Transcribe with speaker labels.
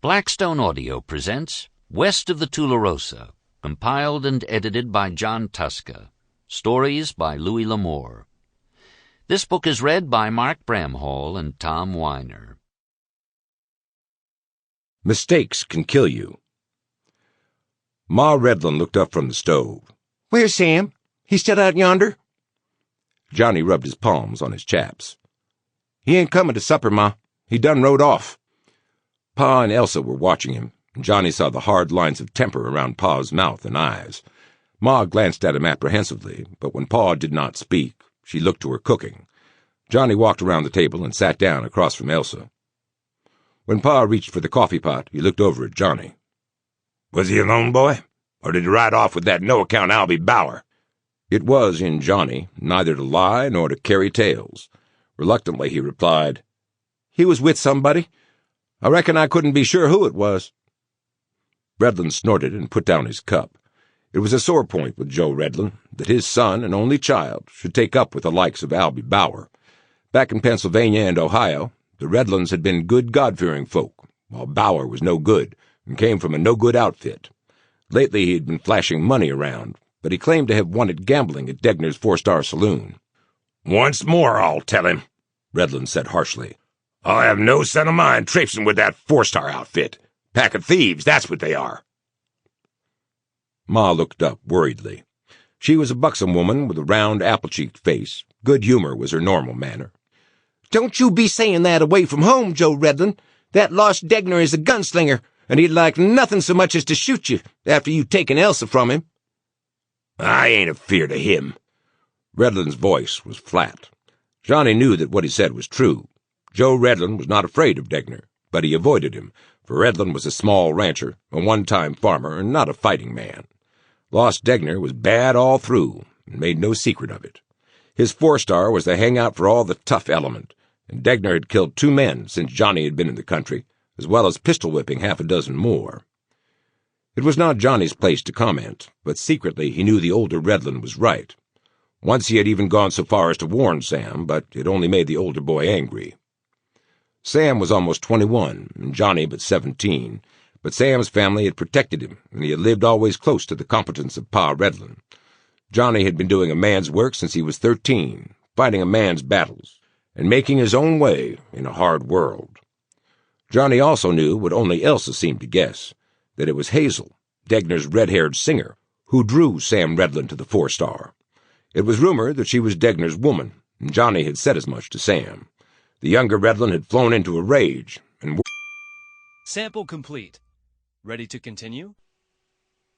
Speaker 1: Blackstone Audio presents West of the Tularosa, compiled and edited by John Tuska. Stories by Louis L'Amour. This book is read by Mark Bramhall and Tom Weiner.
Speaker 2: Mistakes can kill you. Ma Redlin looked up from the stove.
Speaker 3: "Where's Sam? He's still out yonder?"
Speaker 2: Johnny rubbed his palms on his chaps.
Speaker 3: "He ain't coming to supper, Ma. He done rode off."
Speaker 2: Pa and Elsa were watching him, and Johnny saw the hard lines of temper around Pa's mouth and eyes. Ma glanced at him apprehensively, but when Pa did not speak, she looked to her cooking. Johnny walked around the table and sat down across from Elsa. When Pa reached for the coffee pot, he looked over at Johnny.
Speaker 4: "Was he alone, boy? Or did he ride off with that no-account Albie Bauer?"
Speaker 2: It was in Johnny neither to lie nor to carry tales. Reluctantly he replied,
Speaker 3: "He was with somebody. I reckon I couldn't be sure who it was."
Speaker 2: Redlin snorted and put down his cup. It was a sore point with Joe Redlin that his son and only child should take up with the likes of Albie Bauer. Back in Pennsylvania and Ohio, the Redlins had been good God-fearing folk, while Bauer was no good and came from a no-good outfit. Lately he had been flashing money around, but he claimed to have wanted gambling at Degner's four-star saloon.
Speaker 4: "Once more, I'll tell him,"
Speaker 2: Redlin said harshly.
Speaker 4: "I'll have no son of mine traipsing with that four-star outfit. Pack of thieves, that's what they are."
Speaker 2: Ma looked up worriedly. She was a buxom woman with a round, apple-cheeked face. Good humor was her normal manner.
Speaker 3: "Don't you be saying that away from home, Joe Redlin. That Loss Degner is a gunslinger, and he'd like nothing so much as to shoot you after you've taken Elsa from him."
Speaker 4: "I ain't afeard of him."
Speaker 2: Redlin's voice was flat. Johnny knew that what he said was true. Joe Redlin was not afraid of Degner, but he avoided him, for Redlin was a small rancher, a one-time farmer, and not a fighting man. Loss Degner was bad all through, and made no secret of it. His four-star was the hangout for all the tough element, and Degner had killed 2 men since Johnny had been in the country, as well as pistol-whipping half a dozen more. It was not Johnny's place to comment, but secretly he knew the older Redlin was right. Once he had even gone so far as to warn Sam, but it only made the older boy angry. Sam was almost 21, and Johnny but 17, but Sam's family had protected him, and he had lived always close to the competence of Pa Redlin. Johnny had been doing a man's work since he was 13, fighting a man's battles, and making his own way in a hard world. Johnny also knew what only Elsa seemed to guess, that it was Hazel, Degner's red-haired singer, who drew Sam Redlin to the four-star. It was rumored that she was Degner's woman, and Johnny had said as much to Sam. The younger Redlin had flown into a rage, and
Speaker 5: Sample complete. Ready to continue?